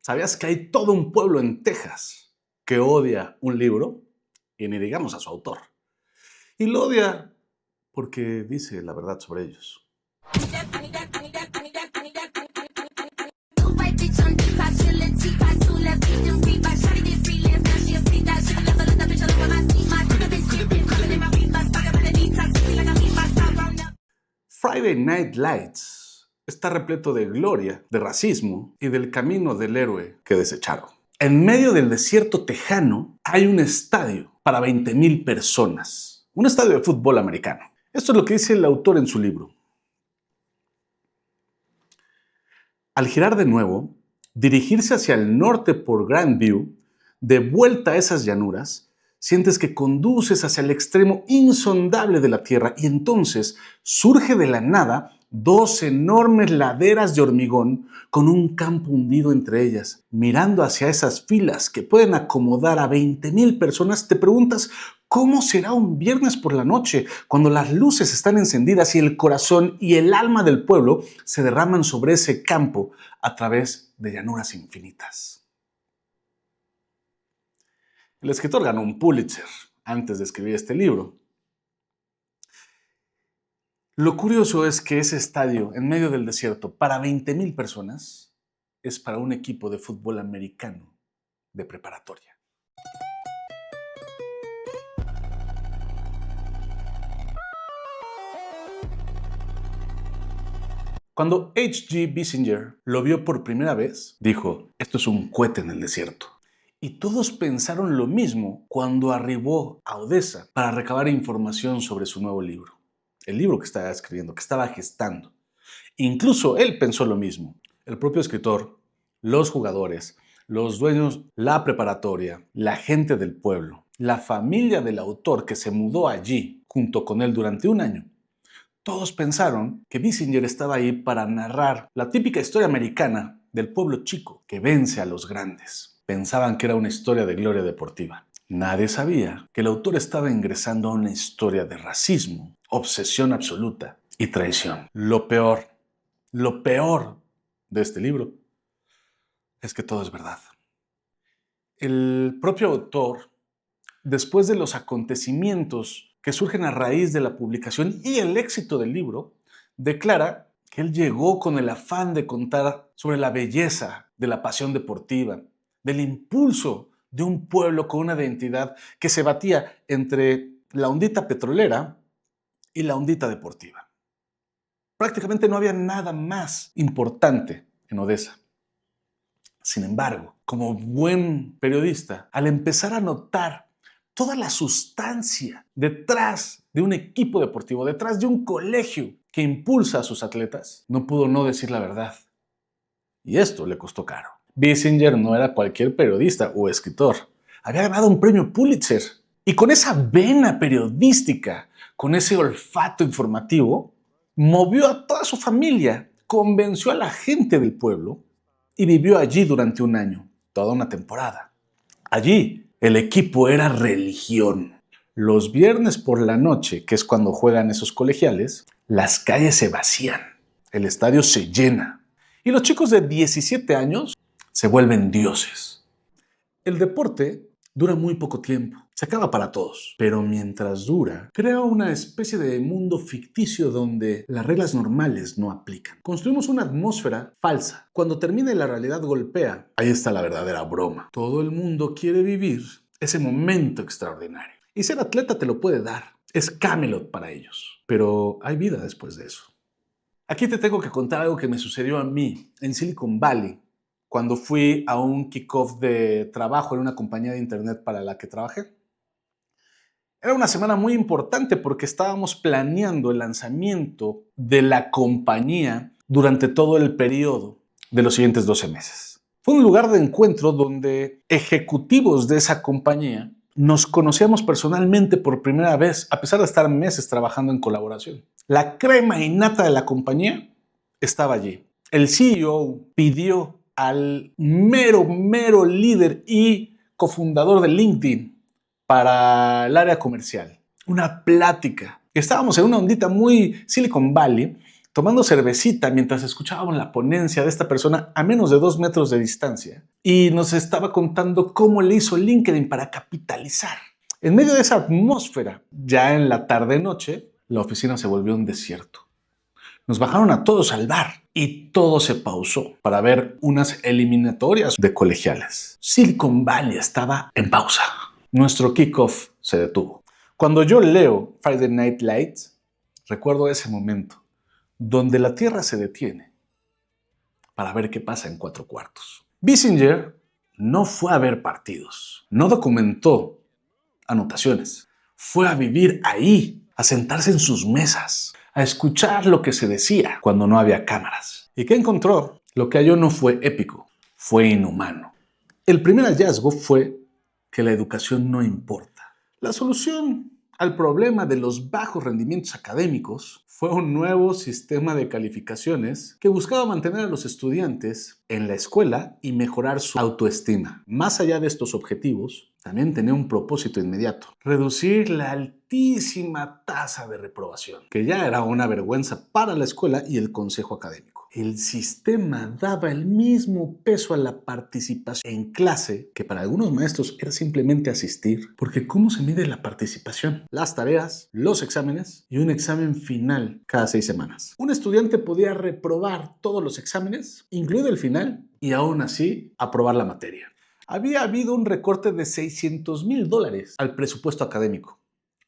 ¿Sabías que hay todo un pueblo en Texas que odia un libro? Y ni digamos a su autor. Y lo odia porque dice la verdad sobre ellos. Friday Night Lights está repleto de gloria, de racismo y del camino del héroe que desecharon. En medio del desierto tejano hay un estadio para 20,000 personas. Un estadio de fútbol americano. Esto es lo que dice el autor en su libro. Al girar de nuevo, dirigirse hacia el norte por Grandview, de vuelta a esas llanuras, sientes que conduces hacia el extremo insondable de la tierra y entonces surge de la nada dos enormes laderas de hormigón con un campo hundido entre ellas. Mirando hacia esas filas que pueden acomodar a 20,000 personas, te preguntas ¿cómo será un viernes por la noche cuando las luces están encendidas y el corazón y el alma del pueblo se derraman sobre ese campo a través de llanuras infinitas? El escritor ganó un Pulitzer antes de escribir este libro. Lo curioso es que ese estadio en medio del desierto para 20,000 personas es para un equipo de fútbol americano de preparatoria. Cuando H.G. Bissinger lo vio por primera vez, dijo, esto es un cohete en el desierto. Y todos pensaron lo mismo cuando arribó a Odessa para recabar información sobre su nuevo libro. El libro que estaba escribiendo, que estaba gestando. Incluso él pensó lo mismo. El propio escritor, los jugadores, los dueños, la preparatoria, la gente del pueblo, la familia del autor que se mudó allí junto con él durante un año. Todos pensaron que Bissinger estaba ahí para narrar la típica historia americana del pueblo chico que vence a los grandes. Pensaban que era una historia de gloria deportiva. Nadie sabía que el autor estaba ingresando a una historia de racismo, obsesión absoluta y traición. Lo peor de este libro es que todo es verdad. El propio autor, después de los acontecimientos que surgen a raíz de la publicación y el éxito del libro, declara que él llegó con el afán de contar sobre la belleza de la pasión deportiva, del impulso de un pueblo con una identidad que se batía entre la ondita petrolera y la ondita deportiva. Prácticamente no había nada más importante en Odessa. Sin embargo, como buen periodista, al empezar a notar toda la sustancia detrás de un equipo deportivo, detrás de un colegio que impulsa a sus atletas, no pudo no decir la verdad. Y esto le costó caro. Bissinger no era cualquier periodista o escritor. Había ganado un premio Pulitzer. Y con esa vena periodística, con ese olfato informativo, movió a toda su familia, convenció a la gente del pueblo y vivió allí durante un año, toda una temporada. Allí, el equipo era religión. Los viernes por la noche, que es cuando juegan esos colegiales, las calles se vacían, el estadio se llena y los chicos de 17 años se vuelven dioses. El deporte dura muy poco tiempo, se acaba para todos, pero mientras dura, crea una especie de mundo ficticio donde las reglas normales no aplican. Construimos una atmósfera falsa. Cuando termina y la realidad golpea, ahí está la verdadera broma. Todo el mundo quiere vivir ese momento extraordinario. Y ser atleta te lo puede dar. Es Camelot para ellos. Pero hay vida después de eso. Aquí te tengo que contar algo que me sucedió a mí en Silicon Valley cuando fui a un kickoff de trabajo en una compañía de internet para la que trabajé. Era una semana muy importante porque estábamos planeando el lanzamiento de la compañía durante todo el periodo de los siguientes 12 meses. Fue un lugar de encuentro donde ejecutivos de esa compañía nos conocíamos personalmente por primera vez, a pesar de estar meses trabajando en colaboración. La crema innata de la compañía estaba allí. El CEO pidió al mero líder y cofundador de LinkedIn para el área comercial. Una plática. Estábamos en una ondita muy Silicon Valley, tomando cervecita mientras escuchábamos la ponencia de esta persona a menos de 2 metros de distancia. y nos estaba contando cómo le hizo LinkedIn para capitalizar. En medio de esa atmósfera, ya en la tarde-noche, la oficina se volvió un desierto. Nos bajaron a todos al bar y todo se pausó para ver unas eliminatorias de colegiales. Silicon Valley estaba en pausa. Nuestro kickoff se detuvo. Cuando yo leo Friday Night Lights, recuerdo ese momento donde la Tierra se detiene para ver qué pasa en 4/4. Bissinger no fue a ver partidos, no documentó anotaciones. Fue a vivir ahí, a sentarse en sus mesas, a escuchar lo que se decía cuando no había cámaras. ¿Y qué encontró? Lo que halló no fue épico, fue inhumano. El primer hallazgo fue que la educación no importa. La solución al problema de los bajos rendimientos académicos fue un nuevo sistema de calificaciones que buscaba mantener a los estudiantes en la escuela y mejorar su autoestima. Más allá de estos objetivos, también tenía un propósito inmediato: reducir la altísima tasa de reprobación, que ya era una vergüenza para la escuela y el consejo académico. El sistema daba el mismo peso a la participación en clase, que para algunos maestros era simplemente asistir, porque ¿cómo se mide la participación? Las tareas, los exámenes y un examen final cada 6 semanas. Un estudiante podía reprobar todos los exámenes, incluido el final, y aún así aprobar la materia. Había habido un recorte de $600,000 al presupuesto académico.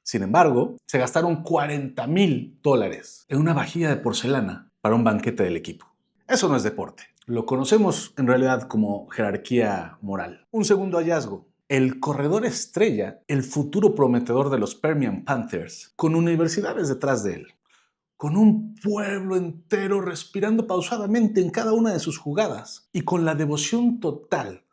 Sin embargo, se gastaron $40,000 en una vajilla de porcelana para un banquete del equipo. Eso no es deporte. Lo conocemos en realidad como jerarquía moral. Un segundo hallazgo: el corredor estrella, el futuro prometedor de los Permian Panthers, con universidades detrás de él, con un pueblo entero respirando pausadamente en cada una de sus jugadas y con la devoción total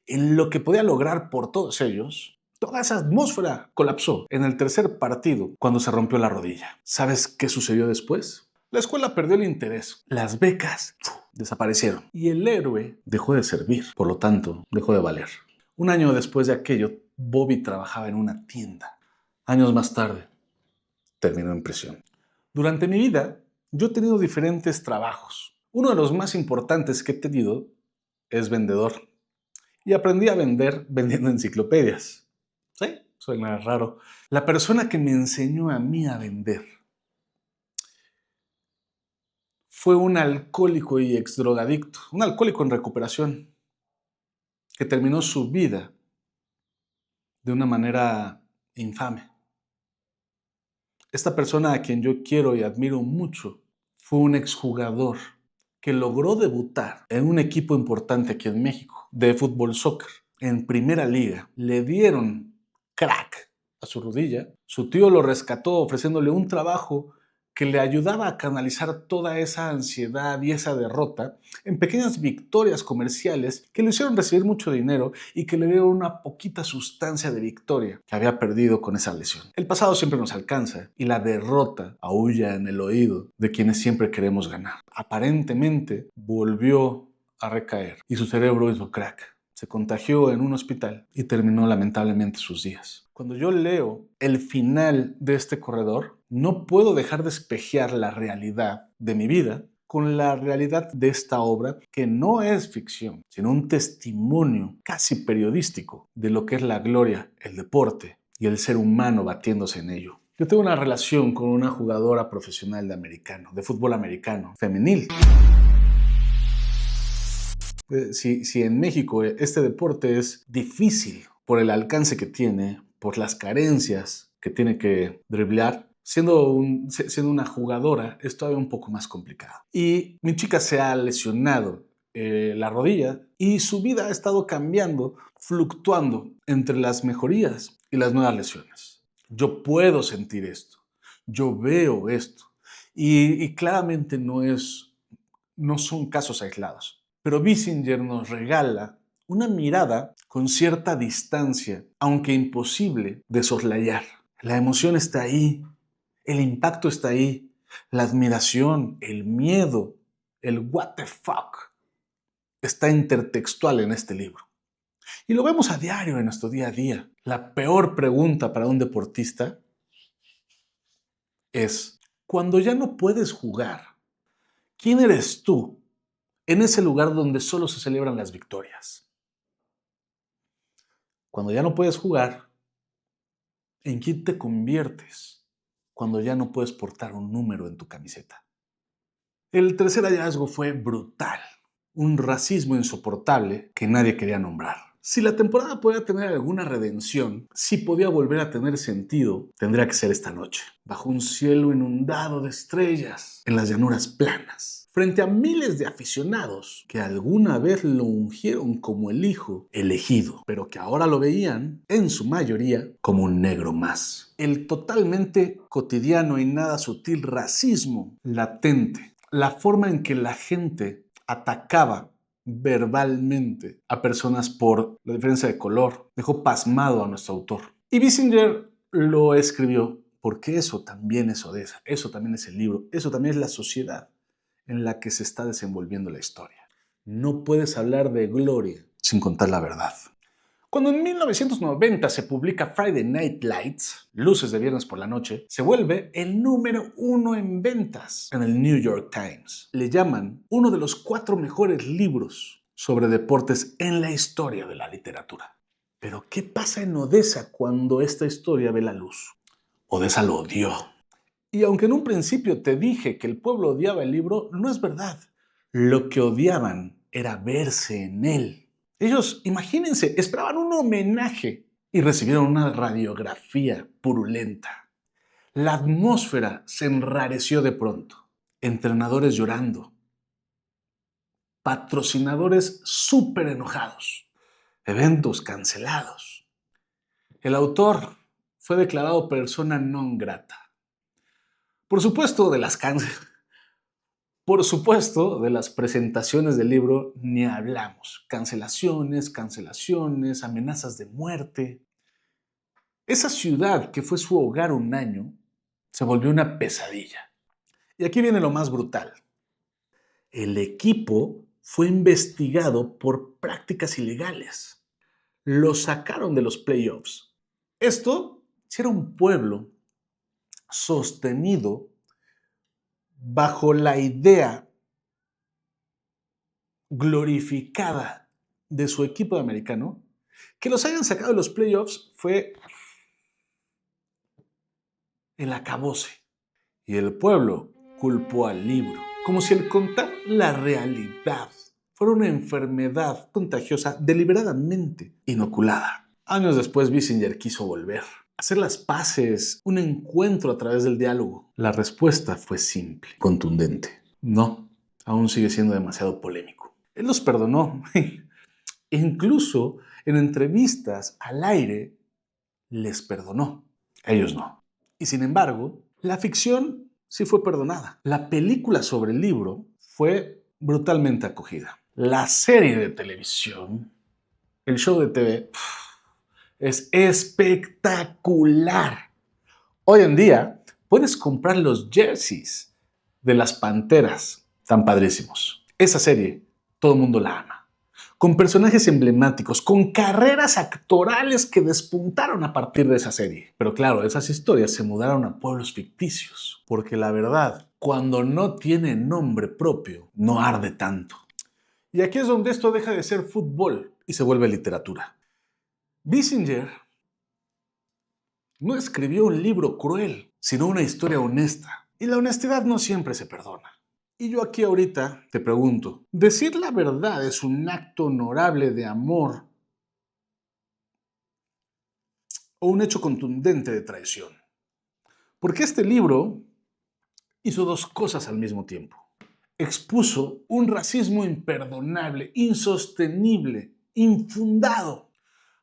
en lo que podía lograr por todos ellos. Toda esa atmósfera colapsó en el tercer partido cuando se rompió la rodilla. ¿Sabes qué sucedió después? La escuela perdió el interés, las becas desaparecieron y el héroe dejó de servir, por lo tanto, dejó de valer. Un año después de aquello, Bobby trabajaba en una tienda. Años más tarde, terminó en prisión. Durante mi vida, yo he tenido diferentes trabajos. Uno de los más importantes que he tenido es vendedor. Y aprendí a vender vendiendo enciclopedias. Sí, suena raro. La persona que me enseñó a mí a vender fue un alcohólico y exdrogadicto, un alcohólico en recuperación, que terminó su vida de una manera infame. Esta persona, a quien yo quiero y admiro mucho, fue un exjugador que logró debutar en un equipo importante aquí en México, de fútbol soccer, en primera liga. Le dieron crack a su rodilla. Su tío lo rescató ofreciéndole un trabajo que le ayudaba a canalizar toda esa ansiedad y esa derrota en pequeñas victorias comerciales que le hicieron recibir mucho dinero y que le dieron una poquita sustancia de victoria que había perdido con esa lesión. El pasado siempre nos alcanza y la derrota aúlla en el oído de quienes siempre queremos ganar. Aparentemente volvió a recaer y su cerebro hizo crack. Se contagió en un hospital y terminó lamentablemente sus días. Cuando yo leo el final de este corredor, no puedo dejar de espejear la realidad de mi vida con la realidad de esta obra, que no es ficción, sino un testimonio casi periodístico de lo que es la gloria, el deporte y el ser humano batiéndose en ello. Yo tengo una relación con una jugadora profesional de fútbol americano, femenil. Si en México este deporte es difícil por el alcance que tiene, por las carencias que tiene que driblar, siendo una jugadora es todavía un poco más complicado. Y mi chica se ha lesionado la rodilla y su vida ha estado cambiando, fluctuando entre las mejorías y las nuevas lesiones. Yo puedo sentir esto, yo veo esto y claramente no son casos aislados. Pero Bissinger nos regala una mirada con cierta distancia, aunque imposible de soslayar. La emoción está ahí, el impacto está ahí, la admiración, el miedo, el what the fuck está intertextual en este libro. Y lo vemos a diario en nuestro día a día. La peor pregunta para un deportista es: cuando ya no puedes jugar, ¿quién eres tú en ese lugar donde solo se celebran las victorias? cuando ya no puedes jugar, ¿en quién te conviertes cuando ya no puedes portar un número en tu camiseta? El tercer hallazgo fue brutal, un racismo insoportable que nadie quería nombrar. Si la temporada podía tener alguna redención, si podía volver a tener sentido, tendría que ser esta noche, bajo un cielo inundado de estrellas, en las llanuras planas, frente a miles de aficionados que alguna vez lo ungieron como el hijo elegido, pero que ahora lo veían, en su mayoría, como un negro más. El totalmente cotidiano y nada sutil racismo latente, la forma en que la gente atacaba verbalmente a personas por la diferencia de color, dejó pasmado a nuestro autor. Y Bissinger lo escribió porque eso también es Odessa, eso también es el libro, eso también es la sociedad en la que se está desenvolviendo la historia. No puedes hablar de gloria sin contar la verdad. Cuando en 1990 se publica Friday Night Lights, Luces de Viernes por la Noche, se vuelve el número 1 en ventas en el New York Times. Le llaman uno de los 4 mejores libros sobre deportes en la historia de la literatura. Pero ¿qué pasa en Odessa cuando esta historia ve la luz? Odessa lo odió. Y aunque en un principio te dije que el pueblo odiaba el libro, no es verdad. Lo que odiaban era verse en él. Ellos, imagínense, esperaban un homenaje y recibieron una radiografía purulenta. La atmósfera se enrareció de pronto. Entrenadores llorando. Patrocinadores súper enojados. Eventos cancelados. El autor fue declarado persona non grata. Por supuesto, de las presentaciones del libro ni hablamos. Cancelaciones, amenazas de muerte. Esa ciudad que fue su hogar un año se volvió una pesadilla. Y aquí viene lo más brutal. El equipo fue investigado por prácticas ilegales. Lo sacaron de los playoffs. Esto si era un pueblo sostenido bajo la idea glorificada de su equipo de americano, que los hayan sacado de los playoffs fue el acabose. Y el pueblo culpó al libro, como si el contar la realidad fuera una enfermedad contagiosa deliberadamente inoculada. Años después, Bissinger quiso volver, hacer las paces, un encuentro a través del diálogo. La respuesta fue simple, contundente. No, aún sigue siendo demasiado polémico. Él los perdonó. Incluso en entrevistas al aire les perdonó. Ellos no. Y sin embargo, la ficción sí fue perdonada. La película sobre el libro fue brutalmente acogida. La serie de televisión, el show de TV, es espectacular. Hoy en día puedes comprar los jerseys de las Panteras, tan padrísimos. Esa serie, todo el mundo la ama. Con personajes emblemáticos, con carreras actorales que despuntaron a partir de esa serie. Pero claro, esas historias se mudaron a pueblos ficticios, porque la verdad, cuando no tiene nombre propio, no arde tanto. Y aquí es donde esto deja de ser fútbol y se vuelve literatura. Bissinger no escribió un libro cruel, sino una historia honesta. Y la honestidad no siempre se perdona. Y yo aquí ahorita te pregunto, ¿decir la verdad es un acto honorable de amor o un hecho contundente de traición? Porque este libro hizo 2 cosas al mismo tiempo. Expuso un racismo imperdonable, insostenible, infundado,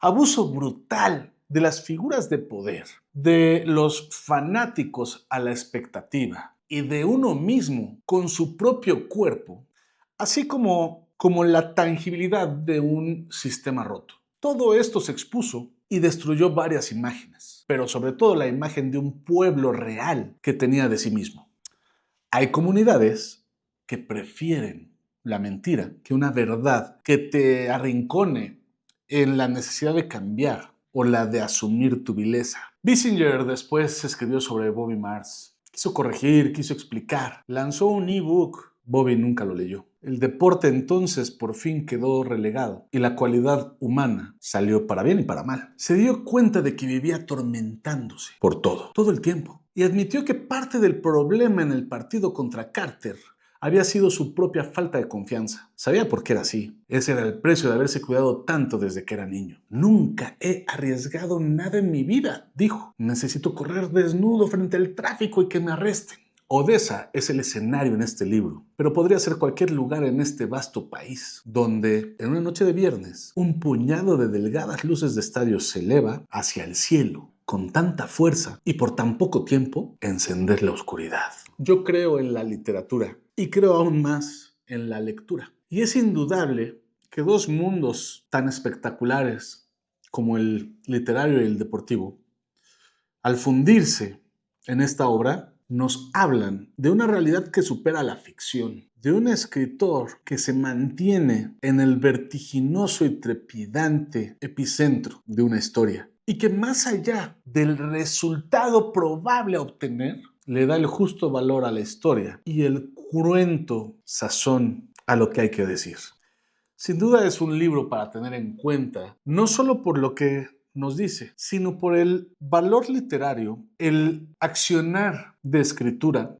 abuso brutal de las figuras de poder, de los fanáticos a la expectativa y de uno mismo con su propio cuerpo, así como la tangibilidad de un sistema roto. Todo esto se expuso y destruyó varias imágenes, pero sobre todo la imagen de un pueblo real que tenía de sí mismo. Hay comunidades que prefieren la mentira que una verdad que te arrincone en la necesidad de cambiar o la de asumir tu vileza. Bissinger después escribió sobre Bobby Marks. Quiso corregir, quiso explicar. Lanzó un ebook Bobby nunca lo leyó. El deporte entonces por fin quedó relegado y la cualidad humana salió para bien y para mal. Se dio cuenta de que vivía atormentándose por todo el tiempo, y admitió que parte del problema en el partido contra Carter había sido su propia falta de confianza. Sabía por qué era así. Ese era el precio de haberse cuidado tanto desde que era niño. Nunca he arriesgado nada en mi vida, dijo. Necesito correr desnudo frente al tráfico y que me arresten. Odessa es el escenario en este libro, pero podría ser cualquier lugar en este vasto país, donde en una noche de viernes un puñado de delgadas luces de estadio se eleva hacia el cielo con tanta fuerza y por tan poco tiempo encender la oscuridad. Yo creo en la literatura y creo aún más en la lectura. Y es indudable que dos mundos tan espectaculares como el literario y el deportivo, al fundirse en esta obra, nos hablan de una realidad que supera la ficción, de un escritor que se mantiene en el vertiginoso y trepidante epicentro de una historia y que más allá del resultado probable a obtener, le da el justo valor a la historia y el cruento sazón a lo que hay que decir. Sin duda es un libro para tener en cuenta, no solo por lo que nos dice, sino por el valor literario, el accionar de escritura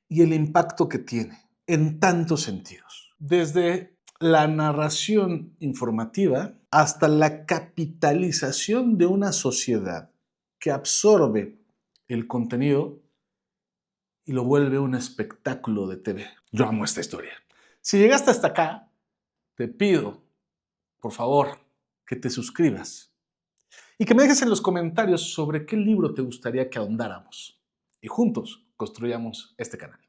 y el impacto que tiene en tantos sentidos. Desde la narración informativa hasta la capitalización de una sociedad que absorbe el contenido y lo vuelve un espectáculo de TV. Yo amo esta historia. Si llegaste hasta acá, te pido, por favor, que te suscribas y que me dejes en los comentarios sobre qué libro te gustaría que ahondáramos y juntos construyamos este canal.